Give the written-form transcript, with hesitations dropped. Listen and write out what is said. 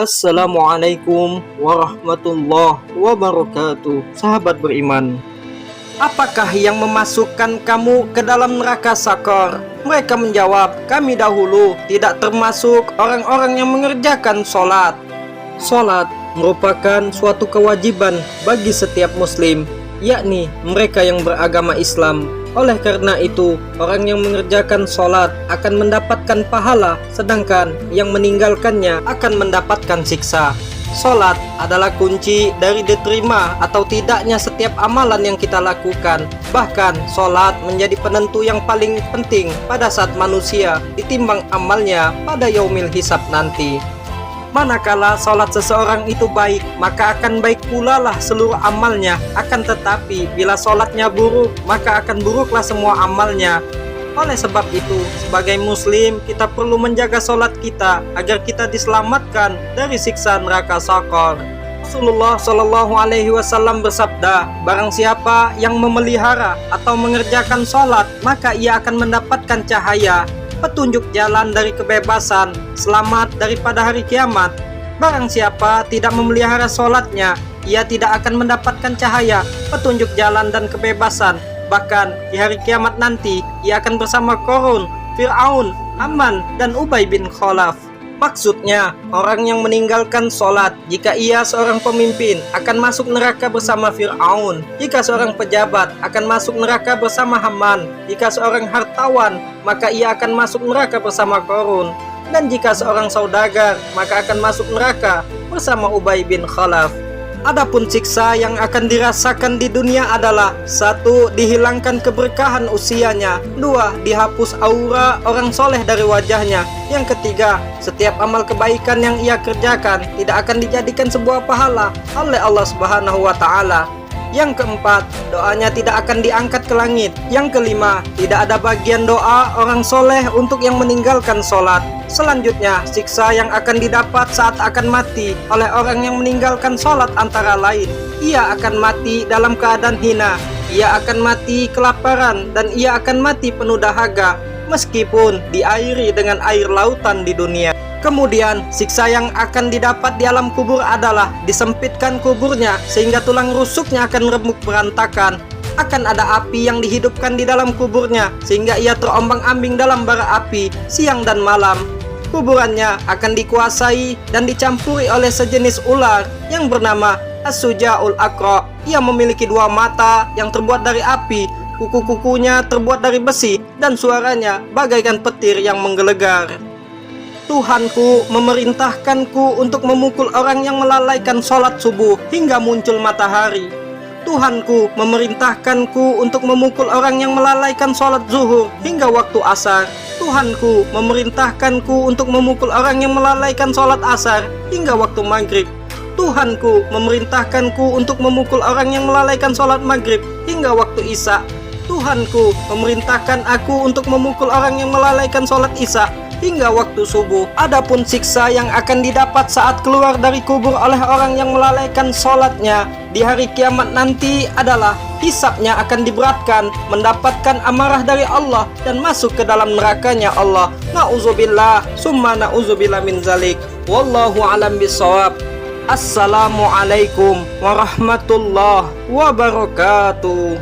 Assalamualaikum warahmatullahi wabarakatuh. Sahabat beriman, apakah yang memasukkan kamu ke dalam neraka Sakor? Mereka menjawab, kami dahulu tidak termasuk orang-orang yang mengerjakan sholat. Sholat merupakan suatu kewajiban bagi setiap muslim, yakni mereka yang beragama Islam. Oleh karena itu, orang yang mengerjakan sholat akan mendapatkan pahala, sedangkan yang meninggalkannya akan mendapatkan siksa. Sholat adalah kunci dari diterima atau tidaknya setiap amalan yang kita lakukan. Bahkan, sholat menjadi penentu yang paling penting pada saat manusia ditimbang amalnya pada yaumil hisab nanti. Manakala sholat seseorang itu baik, maka akan baik pula lah seluruh amalnya. Akan tetapi, bila sholatnya buruk, maka akan buruklah semua amalnya. Oleh sebab itu, sebagai muslim, kita perlu menjaga sholat kita agar kita diselamatkan dari siksa neraka Sakor. Rasulullah Shallallahu Alaihi Wasallam bersabda, barang siapa yang memelihara atau mengerjakan sholat, maka ia akan mendapatkan cahaya, petunjuk jalan dari kebebasan, selamat daripada hari kiamat. Barang siapa tidak memelihara sholatnya, ia tidak akan mendapatkan cahaya, petunjuk jalan dan kebebasan. Bahkan di hari kiamat nanti, ia akan bersama Qarun, Fir'aun, Haman, dan Ubay bin Khalaf. Maksudnya, orang yang meninggalkan sholat jika ia seorang pemimpin akan masuk neraka bersama Fir'aun. Jika seorang pejabat akan masuk neraka bersama Haman. Jika seorang hartawan, maka ia akan masuk neraka bersama Qarun. Dan jika seorang saudagar, maka akan masuk neraka bersama Ubay bin Khalaf. Adapun siksa yang akan dirasakan di dunia adalah: 1. Dihilangkan keberkahan usianya. 2. Dihapus aura orang soleh dari wajahnya. Yang ketiga, setiap amal kebaikan yang ia kerjakan tidak akan dijadikan sebuah pahala oleh Allah Subhanahu wa Ta'ala. Yang keempat, doanya tidak akan diangkat ke langit. Yang kelima, tidak ada bagian doa orang soleh untuk yang meninggalkan sholat. Selanjutnya, siksa yang akan didapat saat akan mati oleh orang yang meninggalkan sholat antara lain: ia akan mati dalam keadaan hina, ia akan mati kelaparan, dan ia akan mati penuh dahaga, meskipun diairi dengan air lautan di dunia. Kemudian, siksa yang akan didapat di alam kubur adalah disempitkan kuburnya sehingga tulang rusuknya akan remuk berantakan. Akan ada api yang dihidupkan di dalam kuburnya sehingga ia terombang-ambing dalam bara api siang dan malam. Kuburannya akan dikuasai dan dicampuri oleh sejenis ular yang bernama As-Suja'ul Aqra. Ia memiliki 2 mata yang terbuat dari api, kuku-kukunya terbuat dari besi, dan suaranya bagaikan petir yang menggelegar. Tuhanku memerintahkanku untuk memukul orang yang melalaikan sholat subuh hingga muncul matahari. Tuhanku memerintahkanku untuk memukul orang yang melalaikan sholat zuhur hingga waktu asar. Tuhanku memerintahkanku untuk memukul orang yang melalaikan sholat asar hingga waktu maghrib. Tuhanku memerintahkanku untuk memukul orang yang melalaikan sholat maghrib hingga waktu isya. Tuhanku memerintahkan aku untuk memukul orang yang melalaikan sholat isya hingga waktu subuh. Adapun siksa yang akan didapat saat keluar dari kubur oleh orang yang melalaikan sholatnya di hari kiamat nanti adalah: hisabnya akan diberatkan, mendapatkan amarah dari Allah, dan masuk ke dalam nerakanya Allah. Na'udzubillah, summa na'udzubillah min zalik. Wallahu alam bisawab. Assalamualaikum warahmatullahi wabarakatuh.